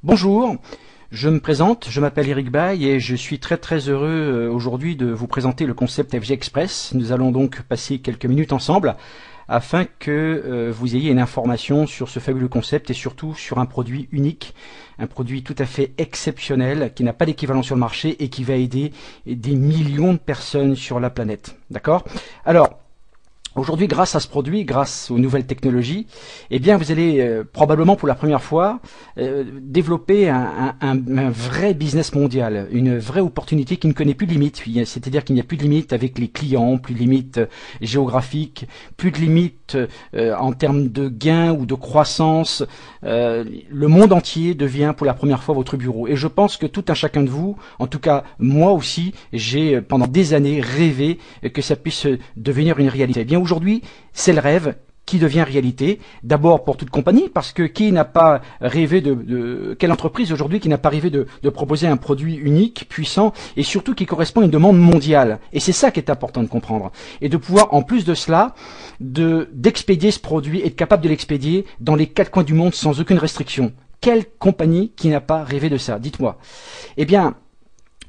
Bonjour, je me présente, je m'appelle Eric Baye et je suis très heureux aujourd'hui de vous présenter le concept FG Express. Nous allons donc passer quelques minutes ensemble afin que vous ayez une information sur ce fabuleux concept et surtout sur un produit unique, un produit tout à fait exceptionnel qui n'a pas d'équivalent sur le marché et qui va aider des millions de personnes sur la planète. D'accord ? Alors, aujourd'hui, grâce à ce produit, grâce aux nouvelles technologies, eh bien, vous allez probablement pour la première fois développer un vrai business mondial, une vraie opportunité qui ne connaît plus de limites. C'est-à-dire qu'il n'y a plus de limites avec les clients, plus de limites géographiques, plus de limites en termes de gains ou de croissance. Le monde entier devient pour la première fois votre bureau. Et je pense que tout un chacun de vous, en tout cas moi aussi, j'ai pendant des années rêvé que ça puisse devenir une réalité. Eh bien, aujourd'hui, c'est le rêve qui devient réalité. D'abord pour toute compagnie, parce que qui n'a pas rêvé quelle entreprise aujourd'hui qui n'a pas rêvé de proposer un produit unique, puissant, et surtout qui correspond à une demande mondiale. Et c'est ça qui est important de comprendre. Et de pouvoir, en plus de cela, d'expédier ce produit, être capable de l'expédier dans les 4 coins du monde sans aucune restriction. Quelle compagnie qui n'a pas rêvé de ça? Dites-moi. Eh bien,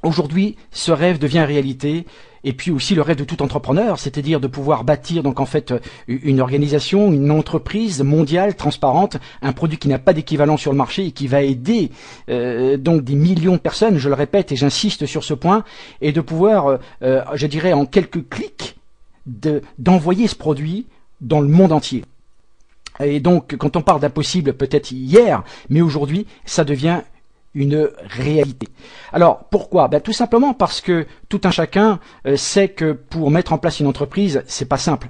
aujourd'hui, ce rêve devient réalité. Et puis aussi le rêve de tout entrepreneur, c'est-à-dire de pouvoir bâtir donc en fait une organisation, une entreprise mondiale, transparente, un produit qui n'a pas d'équivalent sur le marché et qui va aider donc des millions de personnes, je le répète et j'insiste sur ce point, et de pouvoir, je dirais en quelques clics, d'envoyer ce produit dans le monde entier. Et donc quand on parle d'impossible peut-être hier, mais aujourd'hui ça devient une réalité. Alors pourquoi? Tout simplement parce que tout un chacun sait que pour mettre en place une entreprise, c'est pas simple.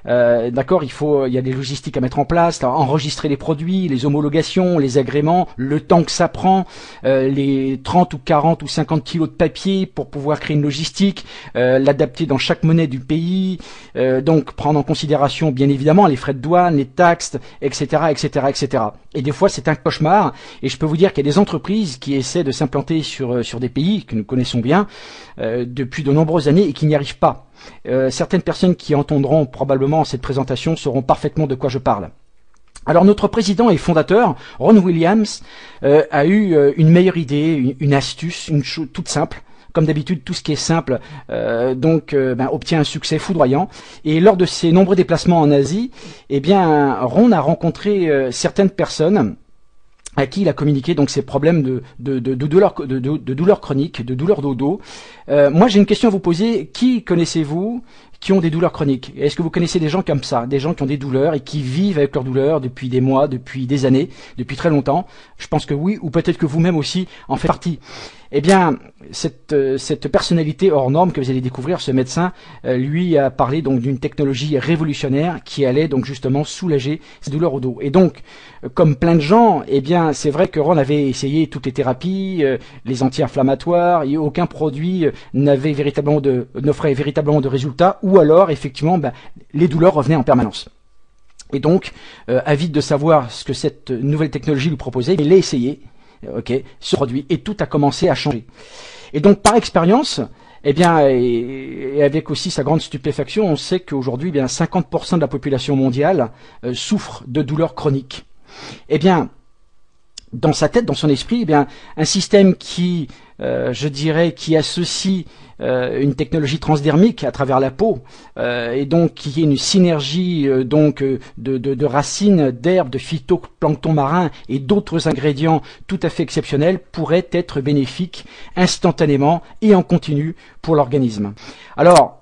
D'accord, il y a des logistiques à mettre en place, enregistrer les produits, les homologations, les agréments, le temps que ça prend, les 30 ou 40 ou 50 kilos de papier pour pouvoir créer une logistique, l'adapter dans chaque monnaie du pays, donc prendre en considération bien évidemment les frais de douane, les taxes, etc., etc., etc. Et des fois c'est un cauchemar, et je peux vous dire qu'il y a des entreprises qui essaient de s'implanter sur des pays que nous connaissons bien depuis de nombreuses années et qui n'y arrivent pas. Certaines personnes qui entendront probablement cette présentation sauront parfaitement de quoi je parle. Alors notre président et fondateur, Ron Williams, a eu une meilleure idée, une astuce, une chose toute simple. Comme d'habitude, tout ce qui est simple obtient un succès foudroyant. Et lors de ses nombreux déplacements en Asie, eh bien, Ron a rencontré certaines personnes à qui il a communiqué donc ses problèmes de douleurs chroniques, de douleurs de dos. Moi, j'ai une question à vous poser. Qui connaissez-vous qui ont des douleurs chroniques? Est-ce que vous connaissez des gens comme ça, des gens qui ont des douleurs et qui vivent avec leurs douleurs depuis des mois, depuis des années, depuis très longtemps? Je pense que oui, ou peut-être que vous-même aussi en faites partie. Eh bien, cette personnalité hors norme que vous allez découvrir, ce médecin, lui a parlé donc d'une technologie révolutionnaire qui allait donc justement soulager ces douleurs au dos. Et donc, comme plein de gens, eh bien, c'est vrai que Ron avait essayé toutes les thérapies, les anti-inflammatoires, et aucun produit n'offrait véritablement de résultats, ou alors effectivement, les douleurs revenaient en permanence. Et donc, avide de savoir ce que cette nouvelle technologie lui proposait, il l'a essayé. Ce produit, et tout a commencé à changer. Et donc par expérience, eh bien, et avec aussi sa grande stupéfaction, on sait qu'aujourd'hui, 50% de la population mondiale souffre de douleurs chroniques. Eh bien, dans sa tête, dans son esprit, eh bien, un système qui, je dirais, qui associe une technologie transdermique à travers la peau, et donc qui est une synergie de racines, d'herbes, de phytoplancton marin et d'autres ingrédients tout à fait exceptionnels pourrait être bénéfique instantanément et en continu pour l'organisme. Alors,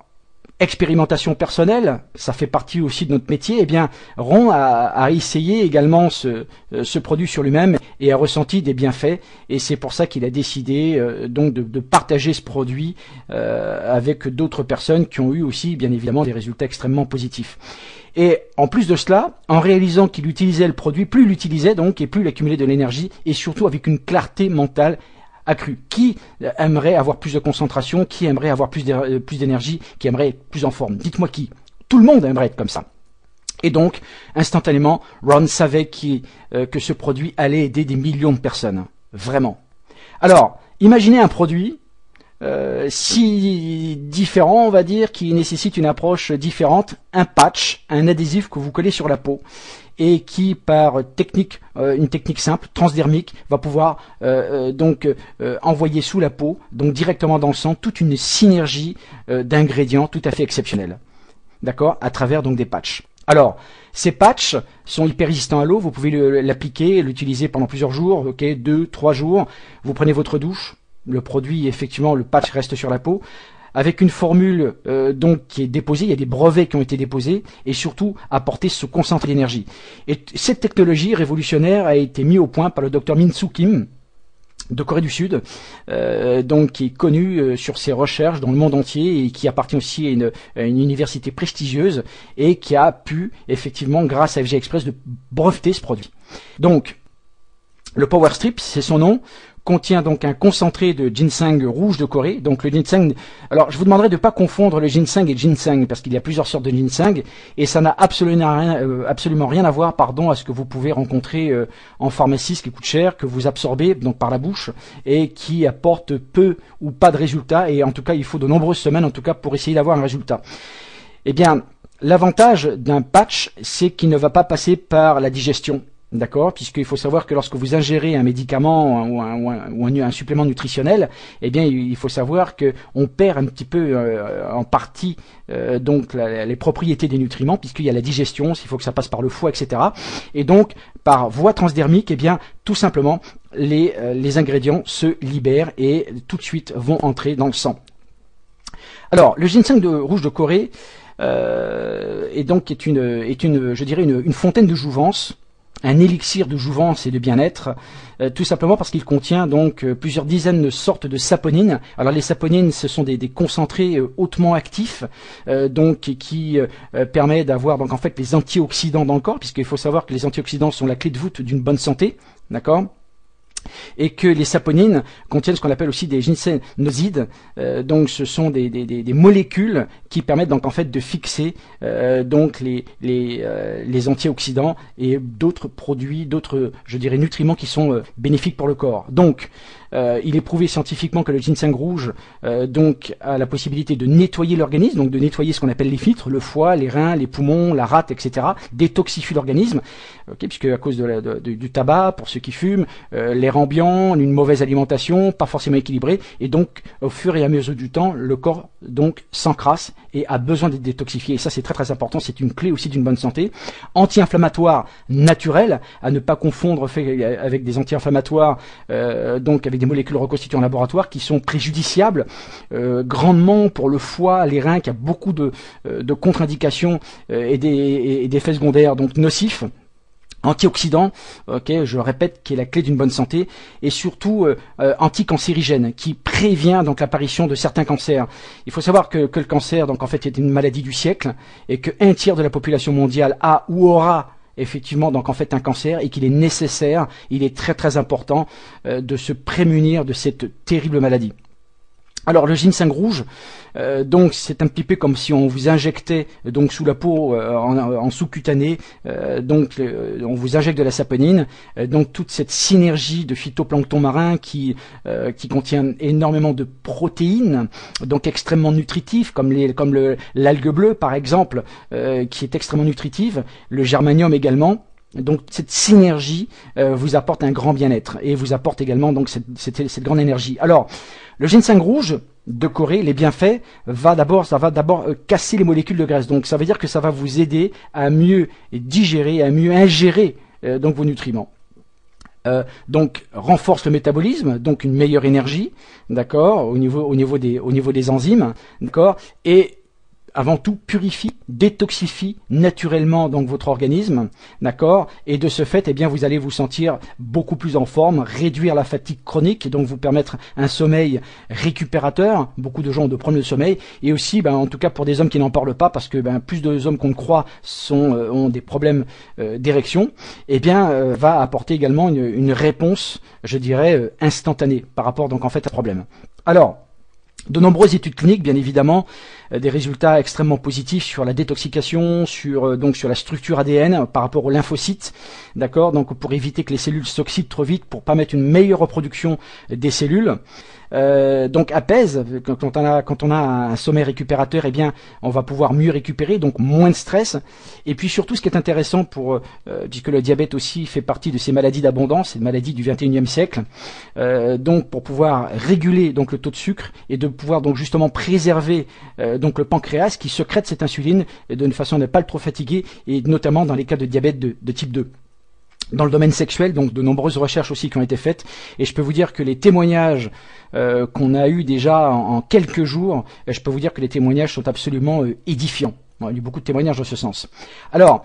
expérimentation personnelle, ça fait partie aussi de notre métier, eh bien, Ron a essayé également ce produit sur lui-même et a ressenti des bienfaits, et c'est pour ça qu'il a décidé donc de partager ce produit avec d'autres personnes qui ont eu aussi, bien évidemment, des résultats extrêmement positifs. Et en plus de cela, en réalisant qu'il utilisait le produit, plus il l'utilisait donc, et plus il accumulait de l'énergie, et surtout avec une clarté mentale accrue. Qui aimerait avoir plus de concentration? Qui aimerait avoir plus d'énergie? Qui aimerait être plus en forme? Dites-moi qui. Tout le monde aimerait être comme ça. Et donc, instantanément, Ron savait que ce produit allait aider des millions de personnes. Vraiment. Alors, imaginez un produit si différents, on va dire, qui nécessitent une approche différente. Un patch, un adhésif que vous collez sur la peau et qui, par une technique simple, transdermique, va pouvoir envoyer sous la peau, donc directement dans le sang, toute une synergie d'ingrédients tout à fait exceptionnelle. D'accord, à travers donc des patchs. Alors, ces patchs sont hyper résistants à l'eau, vous pouvez l'appliquer, l'utiliser pendant plusieurs jours, ok, 2, 3 jours. Vous prenez votre douche, le produit, effectivement, le patch reste sur la peau, avec une formule donc qui est déposée, il y a des brevets qui ont été déposés, et surtout apporter ce concentré d'énergie. Et cette technologie révolutionnaire a été mise au point par le docteur Min Soo Kim, de Corée du Sud, donc qui est connu sur ses recherches dans le monde entier et qui appartient aussi à une université prestigieuse et qui a pu effectivement, grâce à FG Express, de breveter ce produit. Donc, le Power Strip, c'est son nom, contient donc un concentré de ginseng rouge de Corée. Donc le ginseng, alors je vous demanderai de ne pas confondre le ginseng et le ginseng parce qu'il y a plusieurs sortes de ginseng et ça n'a absolument rien à voir, à ce que vous pouvez rencontrer en pharmacie, ce qui coûte cher, que vous absorbez donc par la bouche et qui apporte peu ou pas de résultats, et en tout cas il faut de nombreuses semaines en tout cas pour essayer d'avoir un résultat. Eh bien, l'avantage d'un patch, c'est qu'il ne va pas passer par la digestion. D'accord, puisqu'il faut savoir que lorsque vous ingérez un médicament ou un supplément nutritionnel, eh bien il faut savoir que on perd un petit peu en partie donc les propriétés des nutriments, puisqu'il y a la digestion, il faut que ça passe par le foie, etc. Et donc par voie transdermique, eh bien tout simplement les ingrédients se libèrent et tout de suite vont entrer dans le sang. Alors le ginseng rouge de Corée est une fontaine de jouvence, un élixir de jouvence et de bien-être, tout simplement parce qu'il contient donc plusieurs dizaines de sortes de saponines. Alors les saponines, ce sont des concentrés hautement actifs, donc qui permettent d'avoir donc en fait les antioxydants dans le corps, puisqu'il faut savoir que les antioxydants sont la clé de voûte d'une bonne santé, d'accord ? Et que les saponines contiennent ce qu'on appelle aussi des ginsénosides, donc ce sont des molécules qui permettent donc en fait de fixer donc les antioxydants et d'autres produits, d'autres nutriments qui sont bénéfiques pour le corps. Donc il est prouvé scientifiquement que le ginseng rouge donc a la possibilité de nettoyer l'organisme, donc de nettoyer ce qu'on appelle les filtres, le foie, les reins, les poumons, la rate, etc. Détoxifie l'organisme, puisque à cause du tabac, pour ceux qui fument, l'air ambiant, une mauvaise alimentation, pas forcément équilibrée, et donc au fur et à mesure du temps, le corps donc s'encrasse et a besoin d'être détoxifié. Et ça c'est très très important, c'est une clé aussi d'une bonne santé. Anti-inflammatoire naturel, à ne pas confondre avec des anti-inflammatoires, donc avec des molécules reconstituées en laboratoire qui sont préjudiciables grandement pour le foie, les reins, qui a beaucoup de contre-indications et d'effets secondaires donc nocifs. Antioxydant, je répète, qui est la clé d'une bonne santé, et surtout anticancérigène, qui prévient donc l'apparition de certains cancers. Il faut savoir que le cancer, donc en fait, est une maladie du siècle, et que 1/3 de la population mondiale a ou aura effectivement donc en fait un cancer, et qu'il est nécessaire, il est très très important de se prémunir de cette terrible maladie. Alors le ginseng rouge, donc c'est un petit peu comme si on vous injectait donc sous la peau en sous-cutané, on vous injecte de la saponine, donc toute cette synergie de phytoplancton marin qui contient énormément de protéines, donc extrêmement nutritifs, comme l'algue bleue par exemple, qui est extrêmement nutritive, le germanium également. Donc cette synergie vous apporte un grand bien-être et vous apporte également donc cette grande énergie. Alors le ginseng rouge de Corée, les bienfaits, ça va d'abord casser les molécules de graisse. Donc ça veut dire que ça va vous aider à mieux digérer, à mieux ingérer donc vos nutriments. Donc renforce le métabolisme, donc une meilleure énergie, d'accord, au niveau des enzymes, d'accord, et avant tout purifie, détoxifie naturellement donc votre organisme, d'accord, et de ce fait, eh bien, vous allez vous sentir beaucoup plus en forme, réduire la fatigue chronique, et donc vous permettre un sommeil récupérateur. Beaucoup de gens ont de problèmes de sommeil, et aussi, en tout cas pour des hommes qui n'en parlent pas, parce que plus de hommes qu'on ne croit ont des problèmes d'érection, eh bien, va apporter également une réponse, je dirais, instantanée par rapport donc en fait à ce problème. Alors, de nombreuses études cliniques, bien évidemment, des résultats extrêmement positifs sur la détoxication, donc sur la structure ADN par rapport aux lymphocytes, d'accord, donc pour éviter que les cellules s'oxydent trop vite, pour permettre une meilleure reproduction des cellules. Donc apaise, quand on a un sommeil récupérateur, eh bien on va pouvoir mieux récupérer, donc moins de stress. Et puis surtout, ce qui est intéressant puisque le diabète aussi fait partie de ces maladies d'abondance, ces maladies du 21e siècle, donc pour pouvoir réguler donc le taux de sucre et de pouvoir donc justement préserver donc le pancréas qui sécrète cette insuline d'une façon à ne pas le trop fatiguer, et notamment dans les cas de diabète de type 2. Dans le domaine sexuel, donc de nombreuses recherches aussi qui ont été faites, et je peux vous dire que les témoignages qu'on a eu déjà en quelques jours, je peux vous dire que les témoignages sont absolument édifiants. Il y a eu beaucoup de témoignages dans ce sens. Alors,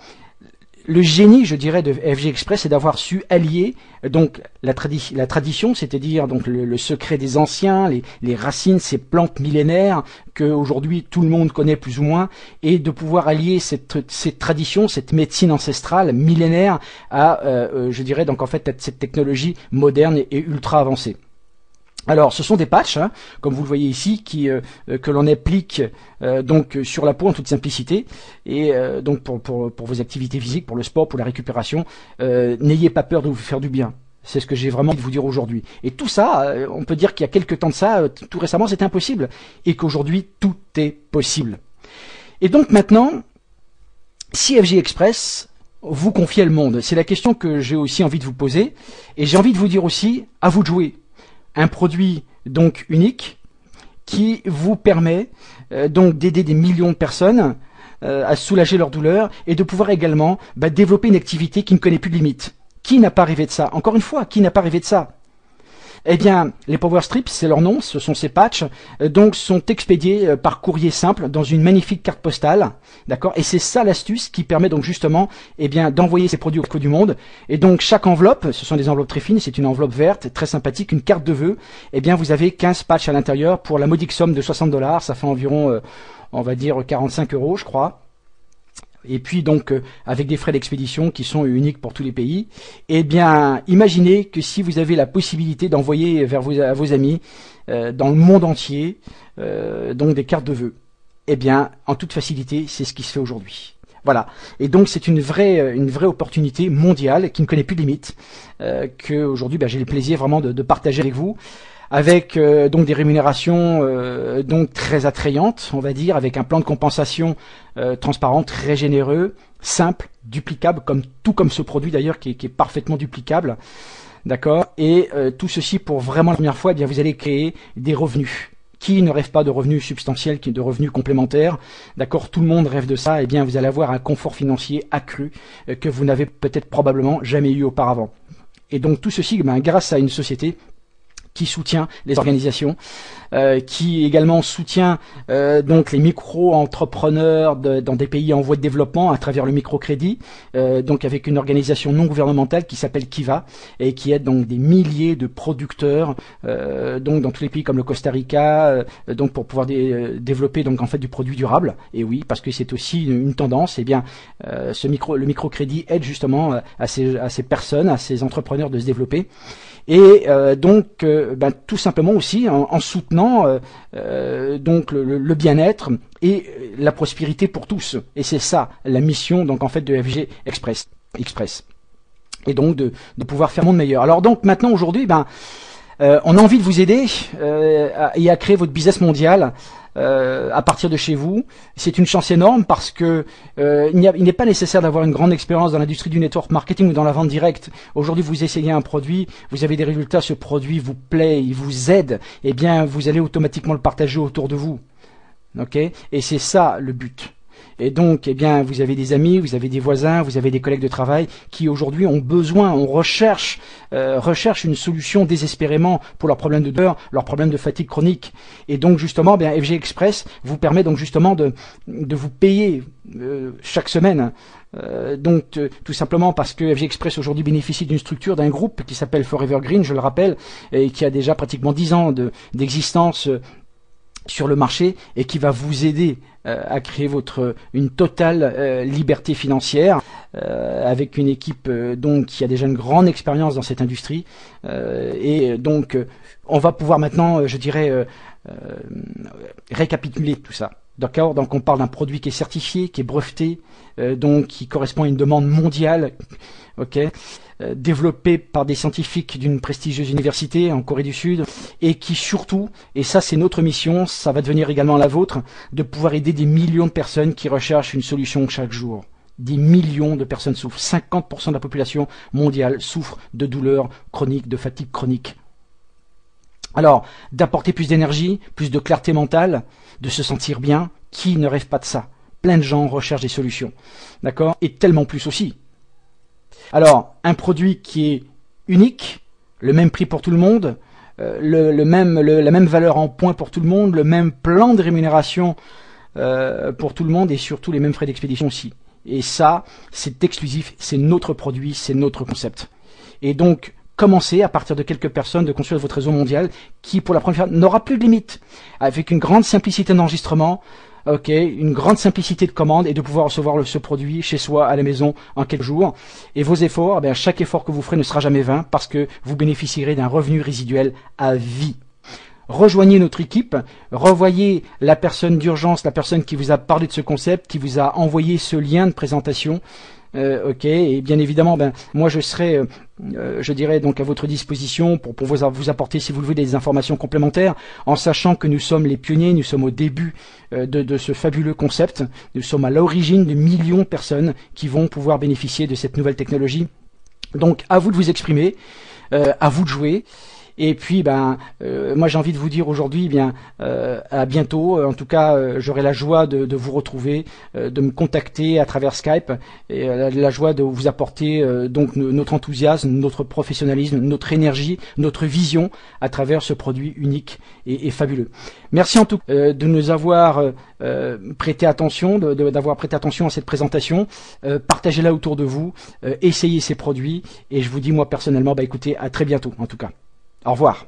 le génie, je dirais, de FG Express, c'est d'avoir su allier donc la tradition, c'est-à-dire donc le secret des anciens, les racines, ces plantes millénaires que aujourd'hui tout le monde connaît plus ou moins, et de pouvoir allier cette tradition, cette médecine ancestrale millénaire à, je dirais donc en fait cette technologie moderne et ultra avancée. Alors, ce sont des patchs, hein, comme vous le voyez ici, que l'on applique donc sur la peau en toute simplicité, et donc pour vos activités physiques, pour le sport, pour la récupération, n'ayez pas peur de vous faire du bien. C'est ce que j'ai vraiment envie de vous dire aujourd'hui. Et tout ça, on peut dire qu'il y a quelques temps de ça, tout récemment, c'était impossible, et qu'aujourd'hui, tout est possible. Et donc maintenant, si FG Express vous confiait le monde, c'est la question que j'ai aussi envie de vous poser, et j'ai envie de vous dire aussi, à vous de jouer. Un produit donc unique qui vous permet donc d'aider des millions de personnes à soulager leur douleur et de pouvoir également développer une activité qui ne connaît plus de limites. Qui n'a pas rêvé de ça? Encore une fois, qui n'a pas rêvé de ça? Eh bien, les Power Strips, c'est leur nom, ce sont ces patchs, donc sont expédiés par courrier simple dans une magnifique carte postale, d'accord. Et c'est ça l'astuce qui permet donc justement, eh bien, d'envoyer ces produits au cœur du monde. Et donc chaque enveloppe, ce sont des enveloppes très fines, c'est une enveloppe verte, très sympathique, une carte de vœux. Eh bien, vous avez 15 patchs à l'intérieur pour la modique somme de $60, ça fait environ, on va dire 45 €, je crois. Et puis donc avec des frais d'expédition qui sont uniques pour tous les pays. Eh bien, imaginez que si vous avez la possibilité d'envoyer à vos amis dans le monde entier donc des cartes de vœux, eh bien, en toute facilité, c'est ce qui se fait aujourd'hui. Voilà. Et donc c'est une vraie opportunité mondiale qui ne connaît plus de limites, que aujourd'hui j'ai le plaisir vraiment de partager avec vous. Avec donc des rémunérations donc très attrayantes, on va dire, avec un plan de compensation transparent, très généreux, simple, duplicable, comme ce produit d'ailleurs qui est parfaitement duplicable, d'accord. Et tout ceci pour vraiment la première fois, eh bien vous allez créer des revenus. Qui ne rêve pas de revenus substantiels, de revenus complémentaires, d'accord. Tout le monde rêve de ça. Eh bien vous allez avoir un confort financier accru que vous n'avez peut-être probablement jamais eu auparavant. Et donc tout ceci, grâce à une société qui soutient les organisations, qui également soutient donc les micro-entrepreneurs dans des pays en voie de développement à travers le microcrédit, donc avec une organisation non gouvernementale qui s'appelle Kiva et qui aide donc des milliers de producteurs donc dans tous les pays comme le Costa Rica, donc pour pouvoir développer donc en fait du produit durable. Et oui, parce que c'est aussi une tendance. Et bien le microcrédit aide justement à ces personnes, à ces entrepreneurs de se développer. Et donc tout simplement aussi en soutenant donc le bien-être et la prospérité pour tous. Et c'est ça la mission donc en fait de FG Express. Et donc de pouvoir faire un monde meilleur. Alors donc maintenant aujourd'hui, on a envie de vous aider et à créer votre business mondial. À partir de chez vous, c'est une chance énorme parce que il n'est pas nécessaire d'avoir une grande expérience dans l'industrie du network marketing ou dans la vente directe. Aujourd'hui, vous essayez un produit, vous avez des résultats, ce produit vous plaît, il vous aide, eh bien, vous allez automatiquement le partager autour de vous. Ok? Et c'est ça le but. Et donc, eh bien, vous avez des amis, vous avez des voisins, vous avez des collègues de travail qui aujourd'hui ont besoin, recherchent une solution désespérément pour leurs problèmes de douleur, leurs problèmes de fatigue chronique. Et donc, justement, FG Express vous permet donc justement de vous payer chaque semaine. Tout simplement parce que FG Express aujourd'hui bénéficie d'une structure, d'un groupe qui s'appelle Forever Green, je le rappelle, et qui a déjà pratiquement 10 ans d'existence sur le marché et qui va vous aider à créer une totale liberté financière avec une équipe donc qui a déjà une grande expérience dans cette industrie et donc on va pouvoir maintenant je dirais récapituler tout ça. D'accord, donc on parle d'un produit qui est certifié, qui est breveté, donc qui correspond à une demande mondiale, ok, développé par des scientifiques d'une prestigieuse université en Corée du Sud, et qui surtout, et ça c'est notre mission, ça va devenir également la vôtre, de pouvoir aider des millions de personnes qui recherchent une solution chaque jour. Des millions de personnes souffrent, 50% de la population mondiale souffre de douleurs chroniques, de fatigue chronique. Alors, d'apporter plus d'énergie, plus de clarté mentale, de se sentir bien, qui ne rêve pas de ça? Plein de gens recherchent des solutions, d'accord? Et tellement plus aussi. Alors, un produit qui est unique, le même prix pour tout le monde, la même valeur en points pour tout le monde, le même plan de rémunération pour tout le monde et surtout les mêmes frais d'expédition aussi. Et ça, c'est exclusif, c'est notre produit, c'est notre concept. Et donc, commencez à partir de quelques personnes de construire votre réseau mondial qui, pour la première fois, n'aura plus de limite, avec une grande simplicité d'enregistrement, ok, une grande simplicité de commande et de pouvoir recevoir ce produit chez soi à la maison en quelques jours. Et vos efforts, eh bien, chaque effort que vous ferez ne sera jamais vain parce que vous bénéficierez d'un revenu résiduel à vie. Rejoignez notre équipe, revoyez la personne d'urgence, la personne qui vous a parlé de ce concept, qui vous a envoyé ce lien de présentation. Ok, et bien évidemment, moi je serai, je dirais donc à votre disposition pour vous apporter, si vous le voulez, des informations complémentaires, en sachant que nous sommes les pionniers, nous sommes au début de ce fabuleux concept, nous sommes à l'origine de millions de personnes qui vont pouvoir bénéficier de cette nouvelle technologie. Donc à vous de vous exprimer, à vous de jouer. Et puis, moi j'ai envie de vous dire aujourd'hui, à bientôt. En tout cas, j'aurai la joie de vous retrouver, de me contacter à travers Skype, et la joie de vous apporter donc notre enthousiasme, notre professionnalisme, notre énergie, notre vision à travers ce produit unique et fabuleux. Merci en tout cas de nous avoir prêté attention, d'avoir prêté attention à cette présentation. Partagez-la autour de vous, essayez ces produits, et je vous dis moi personnellement, écoutez, à très bientôt en tout cas. Au revoir.